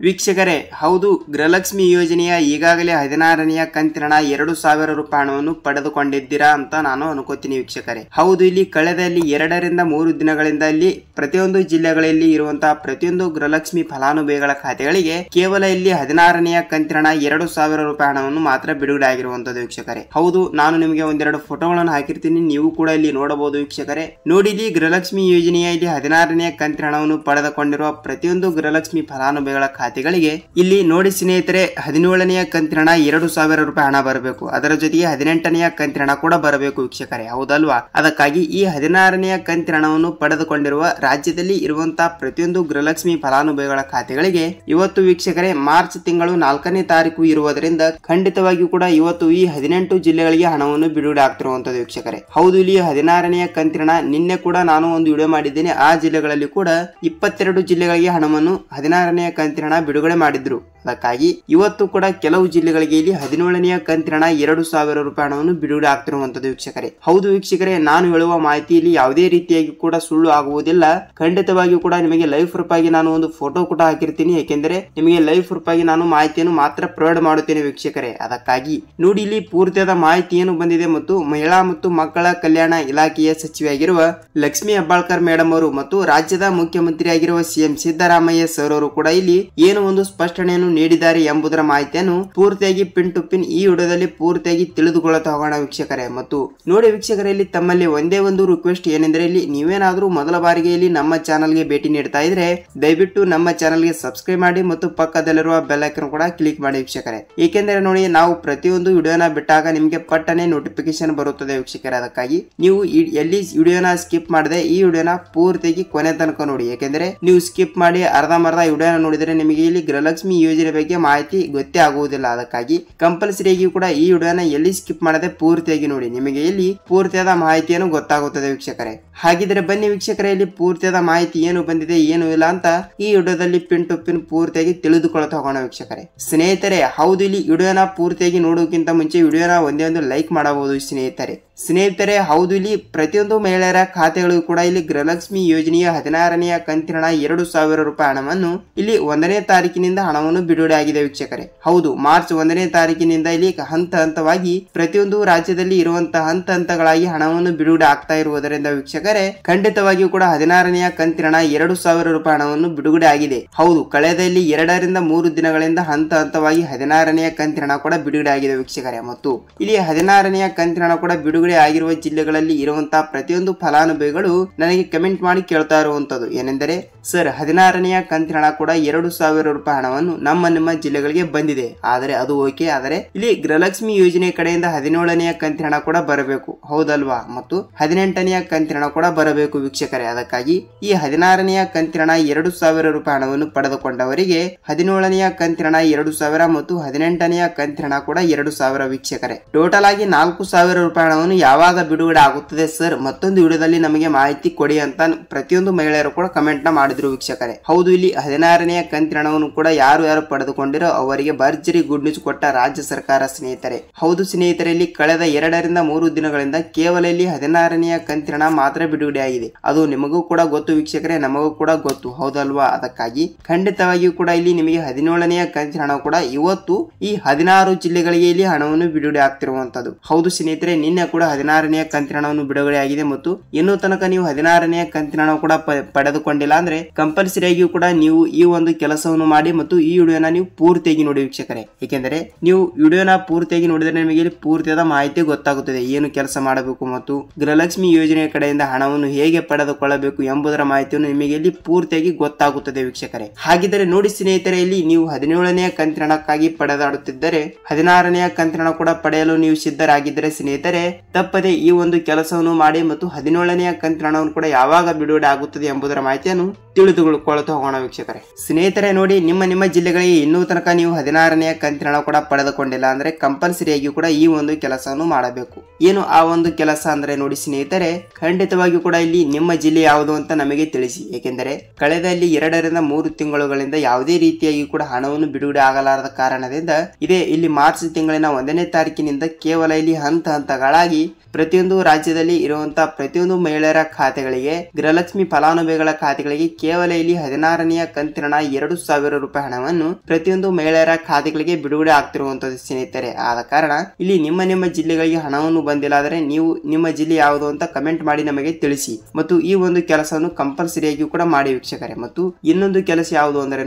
ವೀಕ್ಷಕರೇ, ಹೌದು, ಗೃಹಲಕ್ಷ್ಮಿ ಯೋಜನೆಯ ಈಗಾಗಲೇ 16ನೆಯ ಕಂತಿನ 2,000 ರೂಪಾಯಿ ಹಣವನ್ನು ಪಡೆದುಕೊಂಡಿದ್ದೀರಾ ಅಂತ ನಾನು ಅನ್ಕೋತೀನಿ ವೀಕ್ಷಕರೇ. ಹೌದು, ಇಲ್ಲಿ ಕಳೆದ 2 ರಿಂದ 3 ದಿನಗಳಿಂದ ಇಲ್ಲಿ ಪ್ರತಿಯೊಂದು ಜಿಲ್ಲೆಗಳಲ್ಲಿ ಇರುವಂತಹ ಪ್ರತಿಯೊಂದು ಗೃಹಲಕ್ಷ್ಮಿ ಫಲಾನುಭವಿಗಳ ಖಾತೆಗಳಿಗೆ ಕೇವಲ ಇಲ್ಲಿ 16ನೆಯ ಕಂತಿನ 2,000 ರೂಪಾಯಿ ಹಣವನ್ನು ಮಾತ್ರ ಬಿಡುಗಡೆ ಆಗಿರುವಂತದ್ದು ವೀಕ್ಷಕರೇ. ಹೌದು, ನಾನು ನಿಮಗೆ ಒಂದೆರಡು ಫೋಟೋಗಳನ್ನು ಹಾಕಿರ್ತೀನಿ, ನೀವು ಕೂಡ ಇಲ್ಲಿ ನೋಡಬಹುದು ವೀಕ್ಷಕರೇ. ನೋಡಿ, ಇಲ್ಲಿ ಗೃಹಲಕ್ಷ್ಮಿ ಯೋಜನೆಯ ಇಲ್ಲಿ 16ನೆಯ ಕಂತಿನ ಹಣವನ್ನು ಪಡೆದುಕೊಂಡಿರುವ ಪ್ರತಿಯೊಂದು ಗೃಹಲಕ್ಷ್ಮಿ ಫಲಾನುಭವಿಗಳ ಖಾತೆಗಳಿಗೆ ಇಲ್ಲಿ ನೋಡಿ ಸ್ನೇಹಿತರೆ, 17ನೆಯ ಕಂತಿನ 2,000 ರೂಪಾಯಿ ಹಣ ಬರಬೇಕು. ಅದರ ಜೊತೆಗೆ 18ನೆಯ ಕಂತಿನ ಹಣ ಕೂಡ ಬರಬೇಕು ವೀಕ್ಷಕರೇ, ಹೌದಲ್ವಾ? ಅದಕ್ಕಾಗಿ ಈ 16ನೆಯ ಕಂತಿನ ಹಣವನ್ನು ಪಡೆದುಕೊಂಡಿರುವ ರಾಜ್ಯದಲ್ಲಿ ಇರುವಂತಹ ಪ್ರತಿಯೊಂದು ಗೃಹಲಕ್ಷ್ಮಿ ಫಲಾನುಭವಿಗಳ ಖಾತೆಗಳಿಗೆ ಇವತ್ತು ವೀಕ್ಷಕರೇ ಮಾರ್ಚ್ ತಿಂಗಳು 4ನೇ ತಾರೀಕು ಇರುವುದರಿಂದ ಖಂಡಿತವಾಗಿಯೂ ಕೂಡ ಇವತ್ತು ಈ 18 ಜಿಲ್ಲೆಗಳಿಗೆ ಹಣವನ್ನು ಬಿಡುಗಡೆ ಆಗ್ತಿರುವಂತದ್ದು ವೀಕ್ಷಕರೇ. ಹೌದು, ಇಲ್ಲಿ 16ನೆಯ ಕಂತಿನ ನಿನ್ನೆ ಕೂಡ ನಾನು ಒಂದು ವಿಡಿಯೋ ಮಾಡಿದ್ದೇನೆ. ಆ ಜಿಲ್ಲೆಗಳಲ್ಲಿ ಕೂಡ 22 ಜಿಲ್ಲೆಗಳಿಗೆ ಹಣವನ್ನು 16ನೆಯ ಕಂತಿನ ಬಿಡುಗಡೆ ಮಾಡಿದ್ರು. ಅದಕ್ಕಾಗಿ ಇವತ್ತು ಕೂಡ ಕೆಲವು ಜಿಲ್ಲೆಗಳಿಗೆ ಇಲ್ಲಿ 17ನೆಯ ಕಂತಿನ 2,000 ರೂಪಾಯಿ ಹಣವನ್ನು ಬಿಡುಗಡೆ ಆಗ್ತಿರುವಂತದ್ದು ವೀಕ್ಷಕರೇ. ಹೌದು ವೀಕ್ಷಕರೇ, ನಾನು ಹೇಳುವ ಮಾಹಿತಿಯಲ್ಲಿ ಯಾವುದೇ ರೀತಿಯಾಗಿ ಕೂಡ ಸುಳ್ಳು ಆಗುವುದಿಲ್ಲ. ಖಂಡಿತವಾಗಿಯೂ ಕೂಡ ನಿಮಗೆ ಲೈವ್ ಪ್ರೂಫ್ ಆಗಿ ನಾನು ಒಂದು ಫೋಟೋ ಕೂಡ ಹಾಕಿರ್ತೀನಿ. ಯಾಕೆಂದ್ರೆ ನಿಮಗೆ ಲೈವ್ ಪ್ರೂಫ್ ಆಗಿ ನಾನು ಮಾಹಿತಿಯನ್ನು ಮಾತ್ರ ಪ್ರೊವೈಡ್ ಮಾಡುತ್ತೇನೆ ವೀಕ್ಷಕರೇ. ಅದಕ್ಕಾಗಿ ನೋಡಿ, ಇಲ್ಲಿ ಪೂರ್ತಿಯಾದ ಮಾಹಿತಿ ಏನು ಬಂದಿದೆ ಮತ್ತು ಮಹಿಳಾ ಮತ್ತು ಮಕ್ಕಳ ಕಲ್ಯಾಣ ಇಲಾಖೆಯ ಸಚಿವೆಯಾಗಿರುವ ಲಕ್ಷ್ಮಿ ಹೆಬ್ಬಾಳ್ಕರ್ ಮೇಡಮ್ ಅವರು ಮತ್ತು ರಾಜ್ಯದ ಮುಖ್ಯಮಂತ್ರಿಯಾಗಿರುವ ಸಿಎಂ ಸಿದ್ದರಾಮಯ್ಯ ಸರ್ ಅವರು ಕೂಡ ಇಲ್ಲಿ ಏನು ಒಂದು ಸ್ಪಷ್ಟನೆಯನ್ನು ನೀಡಿದ್ದಾರೆ ಎಂಬುದರ ಮಾಹಿತಿಯನ್ನು ಪೂರ್ತಿಯಾಗಿ ಪಿನ್ ಟು ಪಿನ್ ಈ ವಿಡಿಯೋದಲ್ಲಿ ಪೂರ್ತಿಯಾಗಿ ತಿಳಿದುಕೊಳ್ಳುತ್ತಾ ಹೋಗೋಣ ವೀಕ್ಷಕರೇ. ಮತ್ತು ನೋಡಿ ವೀಕ್ಷಕರೇ, ಇಲ್ಲಿ ತಮ್ಮಲ್ಲಿ ಒಂದೇ ಒಂದು ರಿಕ್ವೆಸ್ಟ್ ಏನೆಂದರೆ, ಇಲ್ಲಿ ನೀವೇನಾದ್ರೂ ಮೊದಲ ಬಾರಿಗೆ ಇಲ್ಲಿ ನಮ್ಮ ಚಾನಲ್ಗೆ ಭೇಟಿ ನೀಡ್ತಾ ಇದ್ರೆ ದಯವಿಟ್ಟು ನಮ್ಮ ಚಾನಲ್ಗೆ ಸಬ್ಸ್ಕ್ರೈಬ್ ಮಾಡಿ ಮತ್ತು ಪಕ್ಕದಲ್ಲಿರುವ ಬೆಲ್ ಐಕಾನ್ ಕೂಡ ಕ್ಲಿಕ್ ಮಾಡಿ ವೀಕ್ಷಕರೇ. ಏಕೆಂದರೆ ನೋಡಿ, ನಾವು ಪ್ರತಿಯೊಂದು ವಿಡಿಯೋನ ಬಿಟ್ಟಾಗ ನಿಮಗೆ ಪಟ್ಟನೆ ನೋಟಿಫಿಕೇಶನ್ ಬರುತ್ತದೆ ವೀಕ್ಷಕರೇ. ಅದಕ್ಕಾಗಿ ನೀವು ಎಲ್ಲಿ ವಿಡಿಯೋನ ಸ್ಕಿಪ್ ಮಾಡದೆ ಈ ವಿಡಿಯೋನ ಪೂರ್ತಿಯಾಗಿ ಕೊನೆ ತನಕ ನೋಡಿ. ಯಾಕೆಂದ್ರೆ ನೀವು ಸ್ಕಿಪ್ ಮಾಡಿ ಅರ್ಧಂಬರ್ಧ ವಿಡಿಯೋನ ನೋಡಿದರೆ ನಿಮಗೆ ಇಲ್ಲಿ ಗೃಹಲಕ್ಷ್ಮಿ ಯೋಜನೆ ಬಗ್ಗೆ ಮಾಹಿತಿ ಗೊತ್ತೇ ಆಗುವುದಿಲ್ಲ. ಅದಕ್ಕಾಗಿ ಕಂಪಲ್ಸರಿಯಾಗಿ ಕೂಡ ಈ ವಿಡಿಯೋನ ಎಲ್ಲಿ ಸ್ಕಿಪ್ ಮಾಡದೆ ಪೂರ್ತಿಯಾಗಿ ನೋಡಿ, ನಿಮಗೆ ಇಲ್ಲಿ ಪೂರ್ತಿಯಾದ ಮಾಹಿತಿಯನ್ನು ಗೊತ್ತಾಗುತ್ತದೆ ವೀಕ್ಷಕರೇ. ಹಾಗಿದ್ರೆ ಬನ್ನಿ ವೀಕ್ಷಕರೇ, ಇಲ್ಲಿ ಪೂರ್ತಿಯಾದ ಮಾಹಿತಿ ಏನು ಬಂದಿದೆ ಏನು ಇಲ್ಲ ಅಂತ ಈ ವಿಡಿಯೋದಲ್ಲಿ ಪಿನ್ ಟು ಪಿನ್ ಪೂರ್ತಿಯಾಗಿ ತಿಳಿದುಕೊಳ್ಳುತ್ತಾ ಹೋಗೋಣ ವೀಕ್ಷಕರೇ. ಸ್ನೇಹಿತರೆ, ಹೌದು, ಇಲ್ಲಿ ವಿಡಿಯೋನ ಪೂರ್ತಿಯಾಗಿ ನೋಡೋಕ್ಕಿಂತ ಮುಂಚೆ ವಿಡಿಯೋನ ಒಂದೇ ಒಂದು ಲೈಕ್ ಮಾಡಬಹುದು ಸ್ನೇಹಿತರೆ. ಹೌದು, ಇಲ್ಲಿ ಪ್ರತಿಯೊಂದು ಮಹಿಳೆಯರ ಖಾತೆಗಳಿಗೂ ಕೂಡ ಇಲ್ಲಿ ಗೃಹಲಕ್ಷ್ಮಿ ಯೋಜನೆಯ 16ನೆಯ ಕಂತಿನ 2,000 ರೂಪಾಯಿ ಹಣವನ್ನು ಇಲ್ಲಿ 1ನೇ ತಾರೀಕಿನಿಂದ ಹಣವನ್ನು ಬಿಡುಗಡೆ ಆಗಿದೆ ವೀಕ್ಷಕರೇ. ಹೌದು, ಮಾರ್ಚ್ 1ನೇ ತಾರೀಕಿನಿಂದ ಇಲ್ಲಿ ಹಂತ ಹಂತವಾಗಿ ಪ್ರತಿಯೊಂದು ರಾಜ್ಯದಲ್ಲಿ ಇರುವಂತಹ ಹಂತ ಹಂತಗಳಾಗಿ ಹಣವನ್ನು ಬಿಡುಗಡೆ ಆಗ್ತಾ ಇರುವುದರಿಂದ ವೀಕ್ಷಕರೇ ಖಂಡಿತವಾಗಿಯೂ ಕೂಡ 16ನೆಯ ಕಂತಿನ 2,000 ರೂಪಾಯಿ ಹಣವನ್ನು ಬಿಡುಗಡೆ ಆಗಿದೆ. ಹೌದು, ಕಳೆದ 2 ರಿಂದ 3 ದಿನಗಳಿಂದ ಹಂತ ಹಂತವಾಗಿ 16ನೆಯ ಕಂತಿನ ಕೂಡ ಬಿಡುಗಡೆ ಆಗಿದೆ ವೀಕ್ಷಕರೇ. ಮತ್ತು ಇಲ್ಲಿ 16ನೆಯ ಕಂತಿನ ಕೂಡ ಬಿಡುಗಡೆ ಆಗಿರುವ ಜಿಲ್ಲೆಗಳಲ್ಲಿ ಇರುವಂತಹ ಪ್ರತಿಯೊಂದು ಫಲಾನುಭವಿಗಳು ನನಗೆ ಕಮೆಂಟ್ ಮಾಡಿ ಕೇಳ್ತಾ ಇರುವಂತದ್ದು ಏನೆಂದರೆ, ಸರ್ 16ನೆಯ ಕಂತಿನ ಕೂಡ 2,000 ರೂಪಾಯಿ ಹಣವನ್ನು ನಿಮ್ಮ ಜಿಲ್ಲೆಗಳಿಗೆ ಬಂದಿದೆ, ಆದರೆ ಅದು ಓಕೆ, ಆದರೆ ಇಲ್ಲಿ ಗೃಹಲಕ್ಷ್ಮಿ ಯೋಜನೆ ಕಡೆಯಿಂದ 17ನೆಯ ಕಂತಿನ ಕೂಡ ಬರಬೇಕು, ಹೌದಲ್ವಾ? ಮತ್ತು 18ನೆಯ ಕಂತಿನ ಕೂಡ ಬರಬೇಕು ವೀಕ್ಷಕರೇ. ಅದಕ್ಕಾಗಿ ಈ 16ನೆಯ ಕಂತಿನ 2,000 ರೂಪಾಯಿ ಹಣವನ್ನು ಪಡೆದುಕೊಂಡವರಿಗೆ 17ನೆಯ ಕಂತಿನ 2,000 ಮತ್ತು 18ನೆಯ ಕಂತಿನ ಕೂಡ 2,000 ವೀಕ್ಷಕರೇ. ಟೋಟಲ್ ಆಗಿ 4,000 ರೂಪಾಯಿ ಹಣವನ್ನು ಯಾವಾಗ ಬಿಡುಗಡೆ ಆಗುತ್ತದೆ ಸರ್, ಮತ್ತೊಂದು ವಿಡಿಯೋದಲ್ಲಿ ನಮಗೆ ಮಾಹಿತಿ ಕೊಡಿ ಅಂತ ಪ್ರತಿಯೊಂದು ಮಹಿಳೆಯರು ಕೂಡ ಕಮೆಂಟ್ ನ ಮಾಡಿದ್ರು ವೀಕ್ಷಕರೇ. ಹೌದು, ಇಲ್ಲಿ 16ನೆಯ ಕಂತಿನ ಹಣವನ್ನು ಕೂಡ ಯಾರು ಪಡೆದುಕೊಂಡಿರೋ ಅವರಿಗೆ ಭರ್ಜರಿ ಗುಡ್ ನ್ಯೂಸ್ ಕೊಟ್ಟ ರಾಜ್ಯ ಸರ್ಕಾರ ಸ್ನೇಹಿತರೆ. ಹೌದು ಸ್ನೇಹಿತರೆ, ಇಲ್ಲಿ ಕಳೆದ 2 ರಿಂದ 3 ದಿನಗಳಿಂದ ಕೇವಲ ಇಲ್ಲಿ 16ನೆಯ ಕಂತಿನ ಮಾತ್ರ ಬಿಡುಗಡೆ ಆಗಿದೆ. ಅದು ನಿಮಗೂ ಕೂಡ ಗೊತ್ತು ವೀಕ್ಷಕರೇ, ನಮಗೂ ಕೂಡ ಗೊತ್ತು, ಹೌದಲ್ವಾ? ಅದಕ್ಕಾಗಿ ಖಂಡಿತವಾಗಿಯೂ ಕೂಡ ಇಲ್ಲಿ ನಿಮಗೆ 17ನೆಯ ಕಂತಿನ ಹಣ ಕೂಡ ಇವತ್ತು ಈ 16 ಜಿಲ್ಲೆಗಳಿಗೆ ಇಲ್ಲಿ ಹಣವನ್ನು ಬಿಡುಗಡೆ ಆಗ್ತಿರುವಂತದ್ದು. ಹೌದು ಸ್ನೇಹಿತರೆ, ನಿನ್ನೆ ಕೂಡ 16ನೆಯ ಕಂತಿನ ಹಣವನ್ನು ಬಿಡುಗಡೆ ಆಗಿದೆ ಮತ್ತು ಇನ್ನೂ ತನಕ ನೀವು 16ನೆಯ ಕಂತಿನ ಹಣ ಕೂಡ ಪಡೆದುಕೊಂಡಿಲ್ಲ ಅಂದ್ರೆ ಕಂಪಲ್ಸರಿಯಾಗಿಯೂ ಕೂಡ ನೀವು ಈ ಒಂದು ಕೆಲಸವನ್ನು ಮಾಡಿ ಮತ್ತು ಈ ವಿಡಿಯೋನ ನೀವು ಪೂರ್ತಿಯಾಗಿ ನೋಡಿ ವೀಕ್ಷಕರೇ. ಏಕೆಂದರೆ ನೀವು ವಿಡಿಯೋನ ಪೂರ್ತಿಯಾಗಿ ನೋಡಿದರೆ ನಿಮಗೆ ಇಲ್ಲಿ ಪೂರ್ತಿಯಾದ ಮಾಹಿತಿ ಗೊತ್ತಾಗುತ್ತದೆ, ಏನು ಕೆಲಸ ಮಾಡಬೇಕು ಮತ್ತು ಗೃಹಲಕ್ಷ್ಮಿ ಯೋಜನೆಯ ಕಡೆಯಿಂದ ಹಣವನ್ನು ಹೇಗೆ ಪಡೆದುಕೊಳ್ಳಬೇಕು ಎಂಬುದರ ಮಾಹಿತಿಯನ್ನು ನಿಮಗೆ ಇಲ್ಲಿ ಪೂರ್ತಿಯಾಗಿ ಗೊತ್ತಾಗುತ್ತದೆ ವೀಕ್ಷಕರೇ. ಹಾಗಿದ್ದರೆ ನೋಡಿ ಸ್ನೇಹಿತರೆ, ಇಲ್ಲಿ ನೀವು 17ನೆಯ ಕಂತಿನ ಹಣಕ್ಕಾಗಿ ಪಡೆದಾಡುತ್ತಿದ್ದರೆ 16ನೆಯ ಕಂತಿನ ಹಣ ಕೂಡ ಪಡೆಯಲು ನೀವು ಸಿದ್ಧರಾಗಿದ್ದರೆ ಸ್ನೇಹಿತರೆ ತಪ್ಪದೆ ಈ ಒಂದು ಕೆಲಸವನ್ನು ಮಾಡಿ ಮತ್ತು 17ನೆಯ ಕಂತಿನ ಹಣವನ್ನು ಕೂಡ ಯಾವಾಗ ಬಿಡುಗಡೆ ಆಗುತ್ತದೆ ಎಂಬುದರ ಮಾಹಿತಿಯನ್ನು ತಿಳಿದುಕೊಳ್ಳುತ್ತಾ ಹೋಗೋಣ ವೀಕ್ಷಕರೇ. ಸ್ನೇಹಿತರೆ ನೋಡಿ, ನಿಮ್ಮ ಜಿಲ್ಲೆಗಳಿಗೆ ಇನ್ನೂ ತನಕ ನೀವು 16ನೆಯ ಕಂತಿನ ಹಣ ಕೂಡ ಪಡೆದುಕೊಂಡಿಲ್ಲ ಅಂದ್ರೆ ಕಂಪಲ್ಸರಿಯಾಗಿ ಕೂಡ ಈ ಒಂದು ಕೆಲಸವನ್ನು ಮಾಡಬೇಕು. ಏನು ಆ ಒಂದು ಕೆಲಸ ಅಂದ್ರೆ ನೋಡಿ ಸ್ನೇಹಿತರೆ, ಖಂಡಿತವಾಗಿಯೂ ಕೂಡ ಇಲ್ಲಿ ನಿಮ್ಮ ಜಿಲ್ಲೆ ಯಾವುದು ಅಂತ ನಮಗೆ ತಿಳಿಸಿ. ಏಕೆಂದರೆ ಕಳೆದ 2 ರಿಂದ 3 ತಿಂಗಳುಗಳಿಂದ ಯಾವುದೇ ರೀತಿಯಾಗಿ ಕೂಡ ಹಣವನ್ನು ಬಿಡುಗಡೆ ಆಗಲಾರದ ಕಾರಣದಿಂದ ಇದೇ ಇಲ್ಲಿ ಮಾರ್ಚ್ ತಿಂಗಳಿನ 1ನೇ ತಾರೀಕಿನಿಂದ ಕೇವಲ ಇಲ್ಲಿ ಹಂತ ಹಂತಗಳಾಗಿ ಪ್ರತಿಯೊಂದು ರಾಜ್ಯದಲ್ಲಿ ಇರುವಂತಹ ಪ್ರತಿಯೊಂದು ಮಹಿಳೆಯರ ಖಾತೆಗಳಿಗೆ ಗೃಹಲಕ್ಷ್ಮಿ ಫಲಾನುಭವಿಗಳ ಖಾತೆಗಳಿಗೆ ಕೇವಲ ಇಲ್ಲಿ 16ನೇ ಕಂತಿನ ಹಣ 2,000 ರೂಪಾಯಿ ಹಣವನ್ನು ಪ್ರತಿಯೊಂದು ಮಹಿಳೆಯರ ಖಾತೆಗಳಿಗೆ ಬಿಡುಗಡೆ ಆಗ್ತಿರುವಂತದ್ದು ಸ್ನೇಹಿತರೆ. ಆದ ಕಾರಣ ಇಲ್ಲಿ ನಿಮ್ಮ ಜಿಲ್ಲೆಗಳಿಗೆ ಹಣವನ್ನು ಬಂದಿಲ್ಲ ಆದರೆ ನೀವು ನಿಮ್ಮ ಜಿಲ್ಲೆ ಯಾವುದು ಅಂತ ಕಮೆಂಟ್ ಮಾಡಿ ನಮಗೆ ತಿಳಿಸಿ ಮತ್ತು ಈ ಒಂದು ಕೆಲಸವನ್ನು ಕಂಪಲ್ಸರಿಯಾಗಿ ಕೂಡ ಮಾಡಿ ವೀಕ್ಷಕರೇ. ಮತ್ತು ಇನ್ನೊಂದು ಕೆಲಸ ಯಾವುದು ಅಂದರೆ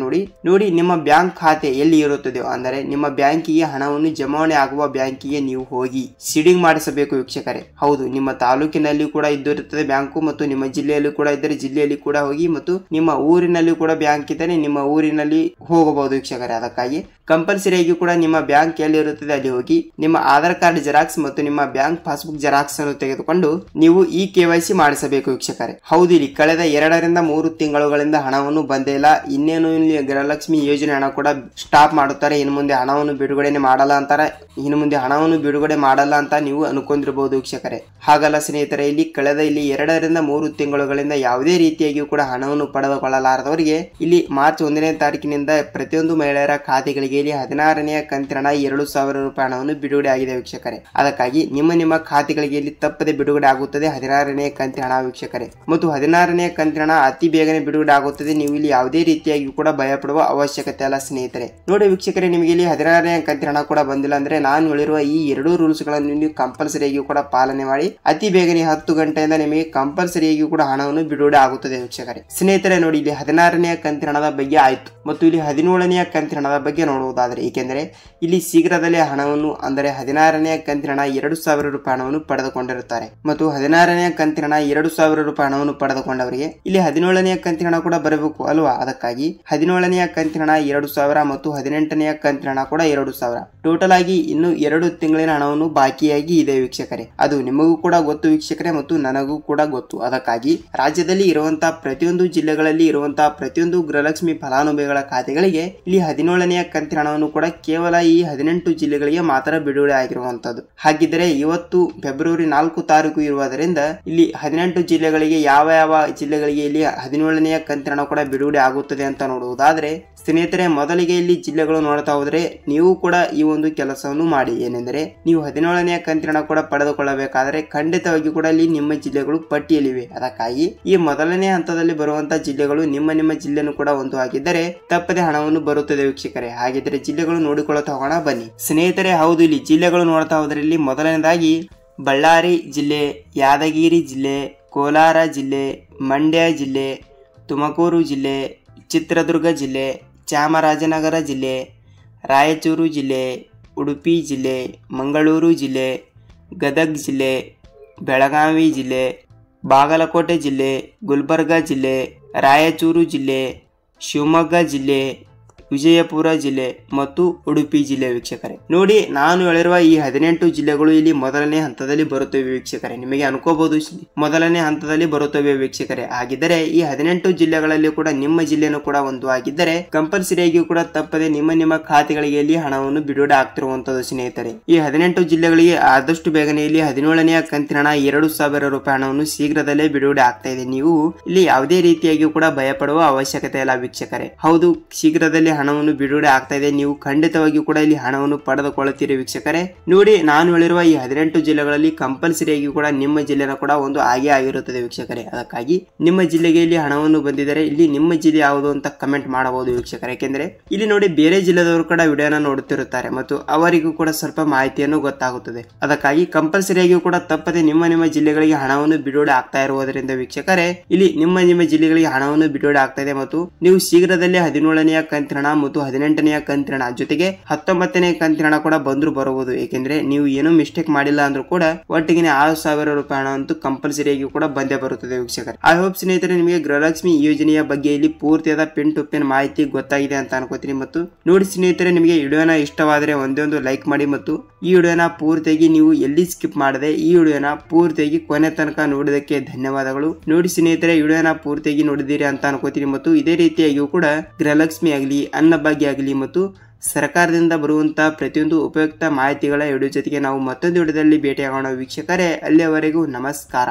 ನೋಡಿ ನಿಮ್ಮ ಬ್ಯಾಂಕ್ ಖಾತೆ ಎಲ್ಲಿ ಇರುತ್ತದೆಯೋ ಅಂದರೆ ನಿಮ್ಮ ಬ್ಯಾಂಕಿಗೆ ಹಣವನ್ನು ಜಮಾವಣೆ ಆಗುವ ಬ್ಯಾಂಕಿಗೆ ನೀವು ಹೋಗಿ ಸೀಡಿಂಗ್ ಮಾಡಿಸಬೇಕು ವೀಕ್ಷಕರೇ. ಹೌದು, ನಿಮ್ಮ ತಾಲೂಕಿನಲ್ಲಿ ಕೂಡ ಇದ್ದಿರುತ್ತದೆ ಬ್ಯಾಂಕು ಮತ್ತು ನಿಮ್ಮ ಜಿಲ್ಲೆಯಲ್ಲಿ ಕೂಡ ಇದ್ದರೆ ಜಿಲ್ಲೆಯಲ್ಲಿ ಕೂಡ ಹೋಗಿ ಮತ್ತು ನಿಮ್ಮ ಊರಿನಲ್ಲಿ ಕೂಡ ಬ್ಯಾಂಕ್ ಇದ್ದರೆ ನಿಮ್ಮ ಊರಿನಲ್ಲಿ ಹೋಗಬಹುದು ವೀಕ್ಷಕರೇ. ಅದಕ್ಕಾಗಿ ಕಂಪಲ್ಸರಿಯಾಗಿ ಕೂಡ ನಿಮ್ಮ ಬ್ಯಾಂಕ್ ಎಲ್ಲಿ ಇರುತ್ತದೆ ಅಲ್ಲಿ ಹೋಗಿ ನಿಮ್ಮ ಆಧಾರ್ ಕಾರ್ಡ್ ಜೆರಾಕ್ಸ್ ಮತ್ತು ನಿಮ್ಮ ಬ್ಯಾಂಕ್ ಪಾಸ್ಬುಕ್ ಜೆರಾಕ್ಸ್ ಅನ್ನು ತೆಗೆದುಕೊಂಡು ನೀವು ಈ KYC ಮಾಡಿಸಬೇಕು ವೀಕ್ಷಕರೇ. ಹೌದು, ಇಲ್ಲಿ ಕಳೆದ 2 ರಿಂದ 3 ತಿಂಗಳುಗಳಿಂದ ಹಣವನ್ನು ಬಂದೇ ಇಲ್ಲ. ಇನ್ನೇನು ಇಲ್ಲಿ ಗೃಹಲಕ್ಷ್ಮಿ ಯೋಜನೆ ಹಣ ಕೂಡ ಸ್ಟಾಪ್ ಮಾಡುತ್ತಾರೆ, ಇನ್ನು ಮುಂದೆ ಹಣವನ್ನು ಬಿಡುಗಡೆ ಮಾಡಲ್ಲ ಅಂತಾರೆ. ಇನ್ನು ಮುಂದೆ ಹಣವನ್ನು ಬಿಡುಗಡೆ ಮಾಡಲ್ಲ ಅಂತ ನೀವು ಅನ್ಕೊಂಡಿರಬಹುದು ವೀಕ್ಷಕರೇ. ಹಾಗಲ್ಲ ಸ್ನೇಹಿತರೆ, ಇಲ್ಲಿ ಕಳೆದ 2 ರಿಂದ 3 ತಿಂಗಳುಗಳಿಂದ ಯಾವುದೇ ರೀತಿಯಾಗಿಯೂ ಕೂಡ ಹಣವನ್ನು ಪಡೆದುಕೊಳ್ಳಲಾರದವರಿಗೆ ಇಲ್ಲಿ ಮಾರ್ಚ್ 1ನೇ ತಾರೀಕಿನಿಂದ ಪ್ರತಿಯೊಂದು ಮಹಿಳೆಯರ ಖಾತೆಗಳಿಗೆ ಇಲ್ಲಿ 16ನೇ ಕಂತಿನ ಹಣ 2,000 ರೂಪಾಯಿ ಹಣವನ್ನು ಬಿಡುಗಡೆ ಆಗಿದೆ ವೀಕ್ಷಕರೇ. ಅದಕ್ಕಾಗಿ ನಿಮ್ಮ ಖಾತೆಗಳಿಗೆ ಇಲ್ಲಿ ತಪ್ಪದೆ ಬಿಡುಗಡೆ ಆಗುತ್ತದೆ 16ನೇ ಕಂತಿನ ಹಣ ವೀಕ್ಷಕರೇ. ಮತ್ತು 16ನೇ ಕಂತಿನ ಹಣ ಅತಿ ಬೇಗನೆ ಬಿಡುಗಡೆ ಆಗುತ್ತದೆ. ನೀವು ಇಲ್ಲಿ ಯಾವುದೇ ರೀತಿಯಾಗಿ ಕೂಡ ಭಯ ಪಡುವ ಅವಶ್ಯಕತೆ ಅಲ್ಲ ಸ್ನೇಹಿತರೆ. ನೋಡಿ ವೀಕ್ಷಕರೇ, ನಿಮಗೆ ಇಲ್ಲಿ 16ನೇ ಕಂತಿನ ಹಣ ಕೂಡ ಬಂದಿಲ್ಲ ಅಂದ್ರೆ ನಾನು ಹೇಳಿರುವ ಈ 2 ರೂಲ್ಸ್ ಗಳನ್ನು ನೀವು ಕಂಪಲ್ಸರಿಯಾಗಿ ಕೂಡ ಪಾಲನೆ ಮಾಡಿ ಅತಿ ಬೇಗನೆ 10 ಗಂಟೆಯಿಂದ ನಿಮಗೆ ಕಂಪಲ್ಸರಿಯಾಗಿ ಕೂಡ ಹಣವನ್ನು ಬಿಡುಗಡೆ ಆಗುತ್ತದೆ ವೀಕ್ಷಕರೇ. ಸ್ನೇಹಿತರೆ ನೋಡಿ, ಇಲ್ಲಿ 16ನೇ ಕಂತಿನ ಹಣದ ಬಗ್ಗೆ ಆಯ್ತು ಮತ್ತು ಇಲ್ಲಿ 17ನೇ ಕಂತಿನ ಹಣದ ಬಗ್ಗೆ ನೋಡುವುದಾದರೆ, ಏಕೆಂದರೆ ಇಲ್ಲಿ ಶೀಘ್ರದಲ್ಲೇ ಹಣವನ್ನು ಅಂದರೆ 16ನೇ ಕಂತಿನ ಹಣ 2,000 ರೂಪಾಯಿ ಹಣವನ್ನು ಪಡೆದುಕೊಂಡಿರುತ್ತಾರೆ ಮತ್ತು 16ನೇ ಕಂತಿನ ಹಣ 2,000 ರೂಪಾಯಿ ಹಣವನ್ನು ಪಡೆದುಕೊಂಡವರಿಗೆ ಇಲ್ಲಿ 17ನೇ ಕಂತಿನ ಹಣ ಕೂಡ ಬರಬೇಕು ಅಲ್ವಾ. ಅದಕ್ಕಾಗಿ 17ನೇ ಕಂತಿನ ಹಣ 2,000 ಮತ್ತು 18ನೇ ಕಂತಿನ ಹಣ ಕೂಡ 2,000 ಟೋಟಲ್ ಆಗಿ ಇನ್ನು 2 ತಿಂಗಳಿನ ಹಣವನ್ನು ಬಾಕಿಯಾಗಿ ಇದೆ ವೀಕ್ಷಕರೇ. ಅದು ನಿಮಗೂ ಕೂಡ ಗೊತ್ತು ವೀಕ್ಷಕರೇ ಮತ್ತು ನನಗೂ ಕೂಡ ಗೊತ್ತು. ಅದಕ್ಕಾಗಿ ರಾಜ್ಯದಲ್ಲಿ ಇರುವಂತಹ ಪ್ರತಿಯೊಂದು ಜಿಲ್ಲೆಗಳಲ್ಲಿ ಇರುವಂತಹ ಪ್ರತಿಯೊಂದು ಗೃಹಲಕ್ಷ್ಮಿ ಫಲಾನುಭವಿಗಳ ಖಾತೆಗಳಿಗೆ ಇಲ್ಲಿ 17ನೇ ಕಂತಿನ ಹಣವನ್ನು ಕೂಡ ಕೇವಲ ಈ 18 ಜಿಲ್ಲೆಗಳಿಗೆ ಮಾತ್ರ ಬಿಡುಗಡೆ ಆಗಿರುವಂತದ್ದು. ಹಾಗಿದ್ದರೆ ಇವತ್ತು ಫೆಬ್ರವರಿ 4 ತಾರೀಕು ಇರುವುದರಿಂದ ಇಲ್ಲಿ 18 ಜಿಲ್ಲೆಗಳಿಗೆ ಯಾವ ಜಿಲ್ಲೆಗಳಿಗೆ ಇಲ್ಲಿ 17ನೇ ಕಂತಿನ ಹಣ ಕೂಡ ಬಿಡುಗಡೆ ಆಗುತ್ತದೆ ಅಂತ ನೋಡುವುದಾದ್ರೆ ಸ್ನೇಹಿತರೆ, ಮೊದಲಿಗೆ ಇಲ್ಲಿ ಜಿಲ್ಲೆಗಳು ನೋಡ್ತಾ ಹೋದ್ರೆ ನೀವು ಕೂಡ ಈ ಒಂದು ಕೆಲಸವನ್ನು ಮಾಡಿ. ಏನೆಂದರೆ ನೀವು 17ನೇ ಕಂತಿನ ಹಣ ಕೂಡ ಪಡೆದುಕೊಳ್ಳಬೇಕಾದರೆ ಖಂಡಿತವಾಗಿ ಕೂಡ ಇಲ್ಲಿ ನಿಮ್ಮ ಜಿಲ್ಲೆಗಳು ಪಟ್ಟಿಯಲ್ಲಿವೆ. ಅದಕ್ಕಾಗಿ ಈ ಮೊದಲನೇ ಹಂತದಲ್ಲಿ ಬರುವಂತಹ ಜಿಲ್ಲೆಗಳು ನಿಮ್ಮ ಜಿಲ್ಲೆಯನ್ನು ಕೂಡ ಒಂದು ಆಗಿದ್ದರೆ ತಪ್ಪದೆ ಹಣವನ್ನು ಬರುತ್ತದೆ ವೀಕ್ಷಕರೇ. ಹಾಗಿದ್ರೆ ಜಿಲ್ಲೆಗಳು ನೋಡಿಕೊಳ್ಳುತ್ತಾ ಹೋಗೋಣ ಬನ್ನಿ ಸ್ನೇಹಿತರೆ. ಹೌದು, ಇಲ್ಲಿ ಜಿಲ್ಲೆಗಳು ನೋಡ್ತಾ ಹೋದ್ರೆ ಇಲ್ಲಿ ಮೊದಲನೇದಾಗಿ ಬಳ್ಳಾರಿ ಜಿಲ್ಲೆ, ಯಾದಗಿರಿ ಜಿಲ್ಲೆ, ಕೋಲಾರ ಜಿಲ್ಲೆ, ಮಂಡ್ಯ ಜಿಲ್ಲೆ, ತುಮಕೂರು ಜಿಲ್ಲೆ, ಚಿತ್ರದುರ್ಗ ಜಿಲ್ಲೆ, ಚಾಮರಾಜನಗರ ಜಿಲ್ಲೆ, ರಾಯಚೂರು ಜಿಲ್ಲೆ, ಉಡುಪಿ ಜಿಲ್ಲೆ, ಮಂಗಳೂರು ಜಿಲ್ಲೆ, ಗದಗ ಜಿಲ್ಲೆ, ಬೆಳಗಾವಿ ಜಿಲ್ಲೆ, ಬಾಗಲಕೋಟೆ ಜಿಲ್ಲೆ, ಗುಲ್ಬರ್ಗ ಜಿಲ್ಲೆ, ರಾಯಚೂರು ಜಿಲ್ಲೆ, ಶಿವಮೊಗ್ಗ ಜಿಲ್ಲೆ, ವಿಜಯಪುರ ಜಿಲ್ಲೆ ಮತ್ತು ಉಡುಪಿ ಜಿಲ್ಲೆ ವೀಕ್ಷಕರೇ. ನೋಡಿ, ನಾನು ಹೇಳಿರುವ ಈ 18 ಜಿಲ್ಲೆಗಳು ಇಲ್ಲಿ ಮೊದಲನೇ ಹಂತದಲ್ಲಿ ಬರುತ್ತವೆ ವೀಕ್ಷಕರೇ. ನಿಮಗೆ ಅನ್ಕೋಬಹುದು ಮೊದಲನೇ ಹಂತದಲ್ಲಿ ಬರುತ್ತವೆ ವೀಕ್ಷಕರೇ. ಹಾಗಿದ್ದರೆ ಈ 18 ಜಿಲ್ಲೆಗಳಲ್ಲಿ ಕೂಡ ನಿಮ್ಮ ಜಿಲ್ಲೆನೂ ಕೂಡ ಒಂದು ಆಗಿದ್ದರೆ ಕಂಪಲ್ಸರಿಯಾಗಿ ಕೂಡ ತಪ್ಪದೆ ನಿಮ್ಮ ಖಾತೆಗಳಿಗೆ ಇಲ್ಲಿ ಹಣವನ್ನು ಬಿಡುಗಡೆ ಆಗ್ತಿರುವಂತದ್ದು ಸ್ನೇಹಿತರೆ. ಈ 18 ಜಿಲ್ಲೆಗಳಿಗೆ ಆದಷ್ಟು ಬೇಗನೆ ಇಲ್ಲಿ 17ನೇ ಕಂತಿನ ಹಣ 2,000 ರೂಪಾಯಿ ಹಣವನ್ನು ಶೀಘ್ರದಲ್ಲೇ ಬಿಡುಗಡೆ ಆಗ್ತಾ ಇದೆ. ನೀವು ಇಲ್ಲಿ ಯಾವುದೇ ರೀತಿಯಾಗಿ ಕೂಡ ಭಯ ಪಡುವ ಅವಶ್ಯಕತೆ ಇಲ್ಲ ವೀಕ್ಷಕರೇ. ಹೌದು, ಶೀಘ್ರದಲ್ಲಿ ಹಣವನ್ನು ಬಿಡುಗಡೆ ಆಗ್ತಾ ಇದೆ. ನೀವು ಖಂಡಿತವಾಗಿಯೂ ಕೂಡ ಇಲ್ಲಿ ಹಣವನ್ನು ಪಡೆದುಕೊಳ್ಳುತ್ತೀರಿ ವೀಕ್ಷಕರೇ. ನೋಡಿ, ನಾನು ಹೇಳಿರುವ ಈ 18 ಜಿಲ್ಲೆಗಳಲ್ಲಿ ಕಂಪಲ್ಸರಿಯಾಗಿ ಕೂಡ ನಿಮ್ಮ ಜಿಲ್ಲೆನ ಕೂಡ ಒಂದು ಆಗೇ ಆಗಿರುತ್ತದೆ ವೀಕ್ಷಕರೇ. ಅದಕ್ಕಾಗಿ ನಿಮ್ಮ ಜಿಲ್ಲೆಗೆ ಇಲ್ಲಿ ಹಣವನ್ನು ಬಂದಿದ್ದರೆ ಇಲ್ಲಿ ನಿಮ್ಮ ಜಿಲ್ಲೆ ಯಾವುದು ಅಂತ ಕಮೆಂಟ್ ಮಾಡಬಹುದು ವೀಕ್ಷಕರೇ. ಯಾಕೆಂದ್ರೆ ಇಲ್ಲಿ ನೋಡಿ ಬೇರೆ ಜಿಲ್ಲೆದವರು ಕೂಡ ವಿಡಿಯೋನ ನೋಡುತ್ತಿರುತ್ತಾರೆ ಮತ್ತು ಅವರಿಗೂ ಕೂಡ ಸ್ವಲ್ಪ ಮಾಹಿತಿಯನ್ನು ಗೊತ್ತಾಗುತ್ತದೆ. ಅದಕ್ಕಾಗಿ ಕಂಪಲ್ಸರಿಯಾಗಿ ಕೂಡ ತಪ್ಪದೆ ನಿಮ್ಮ ಜಿಲ್ಲೆಗಳಿಗೆ ಹಣವನ್ನು ಬಿಡುಗಡೆ ಆಗ್ತಾ ಇರುವುದರಿಂದ ವೀಕ್ಷಕರೇ ಇಲ್ಲಿ ನಿಮ್ಮ ಜಿಲ್ಲೆಗಳಿಗೆ ಹಣವನ್ನು ಬಿಡುಗಡೆ ಆಗ್ತಾ ಇದೆ ಮತ್ತು ನೀವು ಶೀಘ್ರದಲ್ಲೇ 17ನೇ ಕಂತಿನ ಹಣ ಮತ್ತು 18ನೇ ಕಂತಿನ ಹಣ ಜೊತೆಗೆ 19ನೇ ಕಂತಿನ ಹಣ ಕೂಡ ಬಂದ್ರು ಬರಬಹುದು. ಏಕೆಂದ್ರೆ ನೀವು ಏನೋ ಮಿಸ್ಟೇಕ್ ಮಾಡಿಲ್ಲ ಅಂದ್ರೂ ಕೂಡ ಒಟ್ಟಿಗೆ 6,000 ರೂಪಾಯಿ ಹಣ ಅಂತೂ ಕಂಪಲ್ಸರಿಯಾಗಿ ಕೂಡ ಬಂದೇ ಬರುತ್ತದೆ ವೀಕ್ಷಕರೇ. ಐ ಹೋಪ್ ಸ್ನೇಹಿತರೆ ನಿಮಗೆ ಗೃಹಲಕ್ಷ್ಮಿ ಯೋಜನೆಯ ಬಗ್ಗೆ ಇಲ್ಲಿ ಪೂರ್ತಿಯಾದ ಪಿನ್ ಟು ಪಿನ್ ಮಾಹಿತಿ ಗೊತ್ತಾಗಿದೆ ಅಂತ ಅನ್ಕೋತೀನಿ. ಮತ್ತು ನೋಡಿ ಸ್ನೇಹಿತರೆ, ನಿಮಗೆ ವಿಡಿಯೋನ ಇಷ್ಟವಾದರೆ ಒಂದೊಂದು ಲೈಕ್ ಮಾಡಿ ಮತ್ತು ಈ ವಿಡಿಯೋನ ಪೂರ್ತಿಯಾಗಿ ನೀವು ಎಲ್ಲಿ ಸ್ಕಿಪ್ ಮಾಡದೆ ಈ ವಿಡಿಯೋನ ಪೂರ್ತಿಯಾಗಿ ಕೊನೆ ತನಕ ನೋಡಿದಕ್ಕೆ ಧನ್ಯವಾದಗಳು. ನೋಡಿ ಸ್ನೇಹಿತರೆ, ವಿಡಿಯೋನ ಪೂರ್ತಿಯಾಗಿ ನೋಡಿದ್ದೀರಿ ಅಂತ ಅನ್ಕೋತೀನಿ. ಮತ್ತು ಇದೇ ರೀತಿಯಾಗಿಯೂ ಕೂಡ ಗೃಹಲಕ್ಷ್ಮಿ ಆಗಲಿ, ಅನ್ನಭಾಗ್ಯ ಆಗಲಿ ಮತ್ತು ಸರ್ಕಾರದಿಂದ ಬರುವಂತಹ ಪ್ರತಿಯೊಂದು ಉಪಯುಕ್ತ ಮಾಹಿತಿಗಳ ವಿಡಿಯೋ ಜೊತೆಗೆ ನಾವು ಮತ್ತೊಂದು ವಿಡಿಯೋದಲ್ಲಿ ಭೇಟಿಯಾಗೋಣ ವೀಕ್ಷಕರೇ. ಅಲ್ಲಿಯವರೆಗೂ ನಮಸ್ಕಾರ.